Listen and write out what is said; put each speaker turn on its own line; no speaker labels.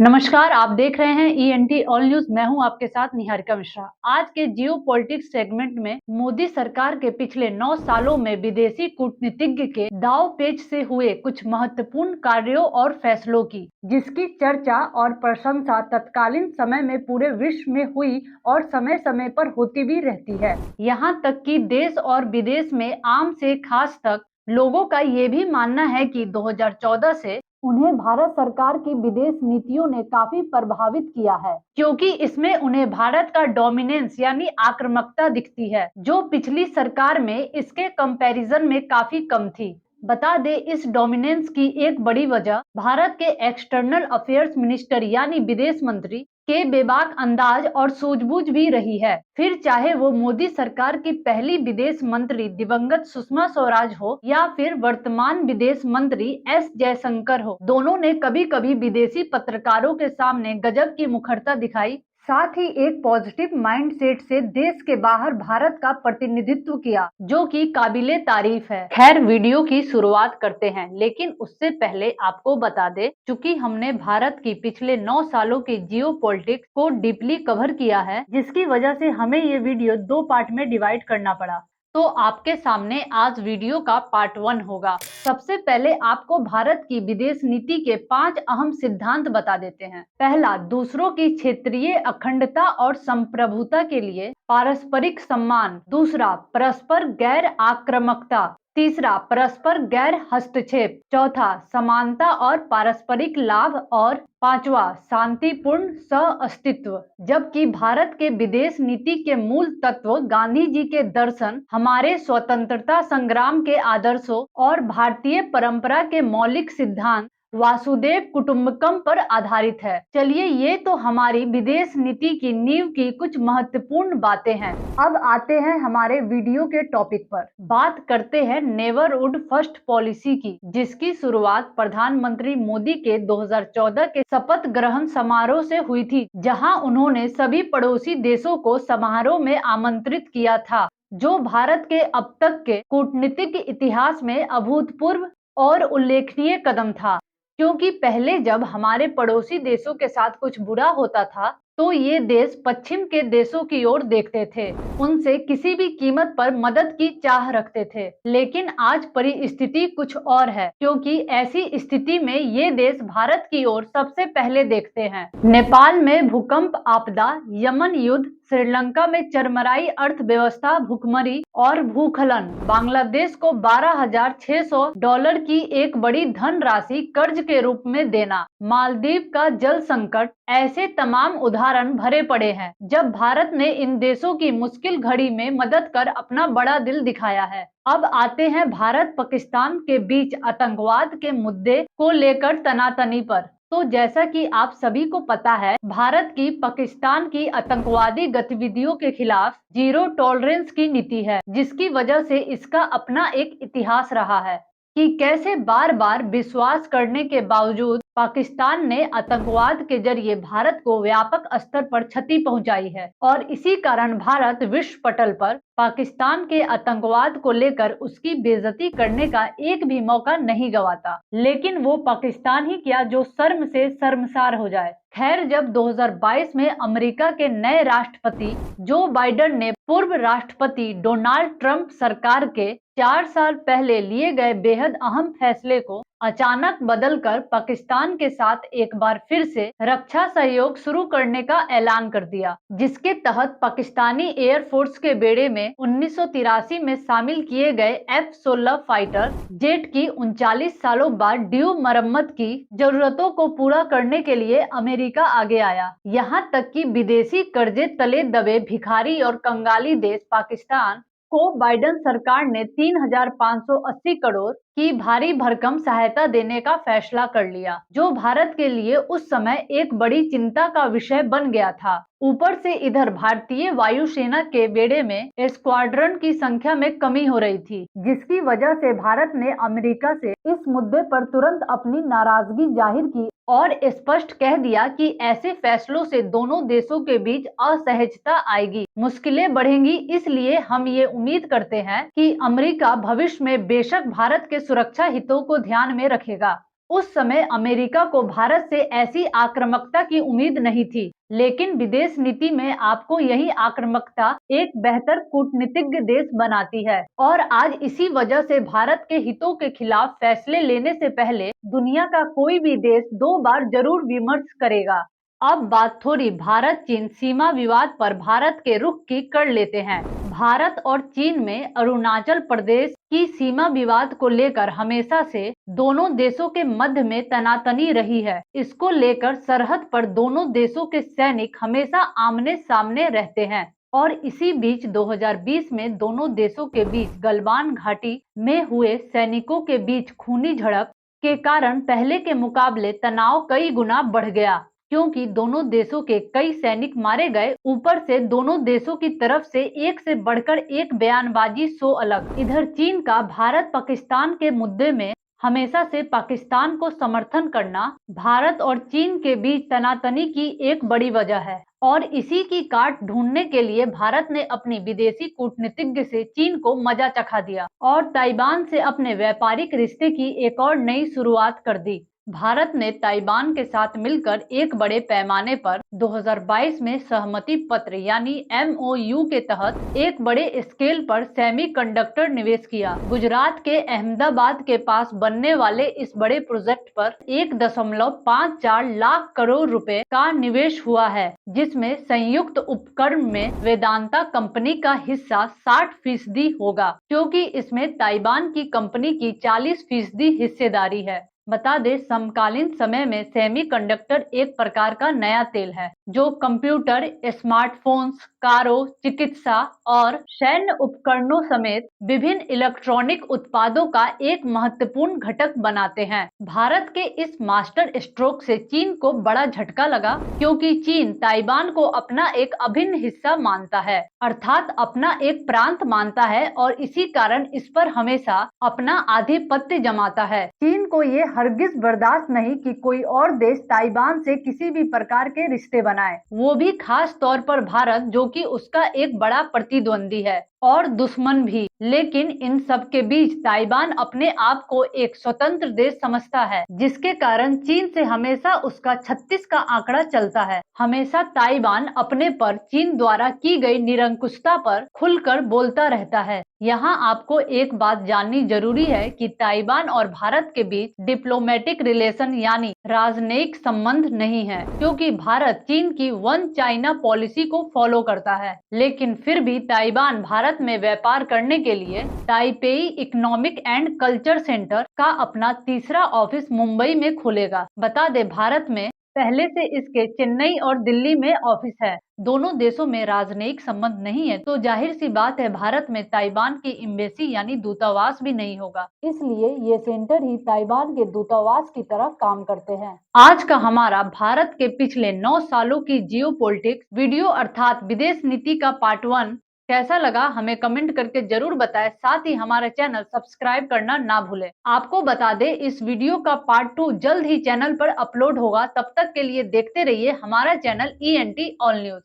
नमस्कार, आप देख रहे हैं ईएनटी ऑल न्यूज। मैं हूं आपके साथ निहारिका मिश्रा। आज के जियो पॉलिटिक्स सेगमेंट में मोदी सरकार के पिछले 9 सालों में विदेशी कूटनीतिज्ञ के दांव पेच से हुए कुछ महत्वपूर्ण कार्यों और फैसलों की, जिसकी चर्चा और प्रशंसा तत्कालीन समय में पूरे विश्व में हुई और समय समय पर होती भी रहती है। यहाँ तक कि देश और विदेश में आम से खास तक लोगों का ये भी मानना है कि 2014 से उन्हें भारत सरकार की विदेश नीतियों ने काफी प्रभावित किया है, क्योंकि इसमें उन्हें भारत का डोमिनेंस यानी आक्रामकता दिखती है, जो पिछली सरकार में इसके कंपैरिजन में काफी कम थी। बता दें, इस डोमिनेंस की एक बड़ी वजह भारत के एक्सटर्नल अफेयर्स मिनिस्टर यानी विदेश मंत्री के बेबाक अंदाज और सूझबूझ भी रही है। फिर चाहे वो मोदी सरकार की पहली विदेश मंत्री दिवंगत सुषमा स्वराज हो या फिर वर्तमान विदेश मंत्री एस जयशंकर हो, दोनों ने कभी कभी विदेशी पत्रकारों के सामने गजब की मुखरता दिखाई, साथ ही एक पॉजिटिव माइंडसेट से देश के बाहर भारत का प्रतिनिधित्व किया, जो कि काबिले तारीफ है। खैर, वीडियो की शुरुआत करते हैं, लेकिन उससे पहले आपको बता दें, चूंकि हमने भारत की पिछले 9 सालों की जियो पॉलिटिक्स को डीपली कवर किया है, जिसकी वजह से हमें ये वीडियो 2 पार्ट में डिवाइड करना पड़ा। तो आपके सामने आज वीडियो का पार्ट 1 होगा। सबसे पहले आपको भारत की विदेश नीति के 5 अहम सिद्धांत बता देते हैं। पहला, दूसरों की क्षेत्रीय अखंडता और संप्रभुता के लिए पारस्परिक सम्मान। दूसरा, परस्पर गैर आक्रामकता। तीसरा, परस्पर गैर हस्तक्षेप। चौथा, समानता और पारस्परिक लाभ। और पांचवा, शांतिपूर्ण सह-अस्तित्व। जबकि भारत के विदेश नीति के मूल तत्व गांधी जी के दर्शन, हमारे स्वतंत्रता संग्राम के आदर्शों और भारतीय परंपरा के मौलिक सिद्धांत वासुदेव कुटुंबकम पर आधारित है। चलिए, ये तो हमारी विदेश नीति की नींव की कुछ महत्वपूर्ण बातें हैं। अब आते हैं हमारे वीडियो के टॉपिक पर। बात करते हैं नेबरहुड फर्स्ट पॉलिसी की, जिसकी शुरुआत प्रधानमंत्री मोदी के 2014 के शपथ ग्रहण समारोह से हुई थी, जहां उन्होंने सभी पड़ोसी देशों को समारोह में आमंत्रित किया था, जो भारत के अब तक के कूटनीतिक इतिहास में अभूतपूर्व और उल्लेखनीय कदम था। क्योंकि पहले जब हमारे पड़ोसी देशों के साथ कुछ बुरा होता था, तो ये देश पश्चिम के देशों की ओर देखते थे, उनसे किसी भी कीमत पर मदद की चाह रखते थे। लेकिन आज परिस्थिति कुछ और है, क्योंकि ऐसी स्थिति में ये देश भारत की ओर सबसे पहले देखते हैं। नेपाल में भूकंप आपदा, यमन युद्ध, श्रीलंका में चरमराई अर्थव्यवस्था, भुखमरी और भूस्खलन, बांग्लादेश को $12,600 की एक बड़ी धनराशि कर्ज के रूप में देना, मालदीव का जल संकट, ऐसे तमाम उदाहरण भरे पड़े हैं जब भारत ने इन देशों की मुश्किल घड़ी में मदद कर अपना बड़ा दिल दिखाया है। अब आते हैं भारत पाकिस्तान के बीच आतंकवाद के मुद्दे को लेकर तनातनी पर। तो जैसा कि आप सभी को पता है, भारत की पाकिस्तान की आतंकवादी गतिविधियों के खिलाफ जीरो टॉलरेंस की नीति है, जिसकी वजह से इसका अपना एक इतिहास रहा है कि कैसे बार बार विश्वास करने के बावजूद पाकिस्तान ने आतंकवाद के जरिए भारत को व्यापक स्तर पर क्षति पहुंचाई है, और इसी कारण भारत विश्व पटल पर पाकिस्तान के आतंकवाद को लेकर उसकी बेइज्जती करने का एक भी मौका नहीं गंवाता। लेकिन वो पाकिस्तान ही क्या, जो शर्म से शर्मसार हो जाए। खैर, जब 2022 में अमेरिका के नए राष्ट्रपति जो बाइडेन ने पूर्व राष्ट्रपति डोनाल्ड ट्रंप सरकार के 4 साल पहले लिए गए बेहद अहम फैसले को अचानक बदलकर पाकिस्तान के साथ एक बार फिर से रक्षा सहयोग शुरू करने का ऐलान कर दिया, जिसके तहत पाकिस्तानी एयरफोर्स के बेड़े में 1983 में शामिल किए गए F-16 फाइटर जेट की 39 सालों बाद ड्यू मरम्मत की जरूरतों को पूरा करने के लिए अमेरिका आगे आया। यहाँ तक कि विदेशी कर्जे तले दबे भिखारी और कंगाली देश पाकिस्तान को बाइडेन सरकार ने 3,580 करोड़ की भारी भरकम सहायता देने का फैसला कर लिया, जो भारत के लिए उस समय एक बड़ी चिंता का विषय बन गया था। ऊपर से इधर भारतीय वायुसेना के बेड़े में स्क्वाड्रन की संख्या में कमी हो रही थी, जिसकी वजह से भारत ने अमेरिका से इस मुद्दे पर तुरंत अपनी नाराजगी जाहिर की और स्पष्ट कह दिया कि ऐसे फैसलों से दोनों देशों के बीच असहजता आएगी, मुश्किलें बढ़ेंगी। इसलिए हम ये उम्मीद करते हैं कि अमेरिका भविष्य में बेशक भारत के सुरक्षा हितों को ध्यान में रखेगा। उस समय अमेरिका को भारत से ऐसी आक्रामकता की उम्मीद नहीं थी, लेकिन विदेश नीति में आपको यही आक्रामकता एक बेहतर कूटनीतिज्ञ देश बनाती है। और आज इसी वजह से भारत के हितों के खिलाफ फैसले लेने से पहले दुनिया का कोई भी देश 2 बार जरूर विमर्श करेगा। अब बात थोड़ी भारत चीन सीमा विवाद पर भारत के रुख की कर लेते हैं। भारत और चीन में अरुणाचल प्रदेश की सीमा विवाद को लेकर हमेशा से दोनों देशों के मध्य में तनातनी रही है। इसको लेकर सरहद पर दोनों देशों के सैनिक हमेशा आमने सामने रहते हैं और इसी बीच 2020 में दोनों देशों के बीच गलवान घाटी में हुए सैनिकों के बीच खूनी झड़प के कारण पहले के मुकाबले तनाव कई गुना बढ़ गया, क्योंकि दोनों देशों के कई सैनिक मारे गए। ऊपर से दोनों देशों की तरफ से एक से बढ़कर एक बयानबाजी सो अलग। इधर चीन का भारत पाकिस्तान के मुद्दे में हमेशा से पाकिस्तान को समर्थन करना भारत और चीन के बीच तनातनी की एक बड़ी वजह है और इसी की काट ढूंढने के लिए भारत ने अपनी विदेशी कूटनीतिज्ञ से चीन को मजा चखा दिया और ताइवान से अपने व्यापारिक रिश्ते की एक और नई शुरुआत कर दी। भारत ने ताइवान के साथ मिलकर एक बड़े पैमाने पर 2022 में सहमति पत्र यानी MOU के तहत एक बड़े स्केल पर सेमीकंडक्टर निवेश किया। गुजरात के अहमदाबाद के पास बनने वाले इस बड़े प्रोजेक्ट पर 1.54 लाख करोड़ रुपए का निवेश हुआ है, जिसमें संयुक्त उपक्रम में वेदांता कंपनी का हिस्सा 60% होगा, क्योंकि इसमें ताइवान की कंपनी की 40% हिस्सेदारी है। बता दें, समकालीन समय में सेमीकंडक्टर एक प्रकार का नया तेल है जो कंप्यूटर, स्मार्टफोन्स, कारों, चिकित्सा और सैन्य उपकरणों समेत विभिन्न इलेक्ट्रॉनिक उत्पादों का एक महत्वपूर्ण घटक बनाते हैं। भारत के इस मास्टर स्ट्रोक से चीन को बड़ा झटका लगा, क्योंकि चीन ताइवान को अपना एक अभिन्न हिस्सा मानता है, अर्थात अपना एक प्रांत मानता है और इसी कारण इस पर हमेशा अपना आधिपत्य जमाता है। चीन को ये हरगिज बर्दाश्त नहीं कि कोई और देश ताइवान से किसी भी प्रकार के रिश्ते बनाए, वो भी खास तौर पर भारत, जो कि उसका एक बड़ा प्रतिद्वंदी है और दुश्मन भी। लेकिन इन सब के बीच ताइवान अपने आप को एक स्वतंत्र देश समझता है, जिसके कारण चीन से हमेशा उसका 36 का आंकड़ा चलता है। हमेशा ताइवान अपने पर चीन द्वारा की गई निरंकुशता पर खुलकर बोलता रहता है। यहाँ आपको एक बात जाननी जरूरी है कि ताइवान और भारत के बीच डिप्लोमेटिक रिलेशन यानी राजनयिक संबंध नहीं है, क्योंकि भारत चीन की वन चाइना पॉलिसी को फॉलो करता है। लेकिन फिर भी ताइवान भारत में व्यापार करने के लिए Taipei economic and culture centre का अपना तीसरा ऑफिस मुंबई में खोलेगा। बता दे, भारत में पहले से इसके चेन्नई और दिल्ली में ऑफिस है। दोनों देशों में राजनयिक संबंध नहीं है, तो जाहिर सी बात है भारत में ताइवान की एम्बेसी यानी दूतावास भी नहीं होगा। इसलिए ये सेंटर ही ताइवान के दूतावास की तरह काम करते हैं। आज का हमारा भारत के पिछले 9 सालों की जियोपॉलिटिक्स वीडियो अर्थात विदेश नीति का पार्ट 1 कैसा लगा हमें कमेंट करके जरूर बताएं। साथ ही हमारा चैनल सब्सक्राइब करना ना भूलें। आपको बता दें, इस वीडियो का पार्ट 2 जल्द ही चैनल पर अपलोड होगा। तब तक के लिए देखते रहिए हमारा चैनल ENT ऑल न्यूज।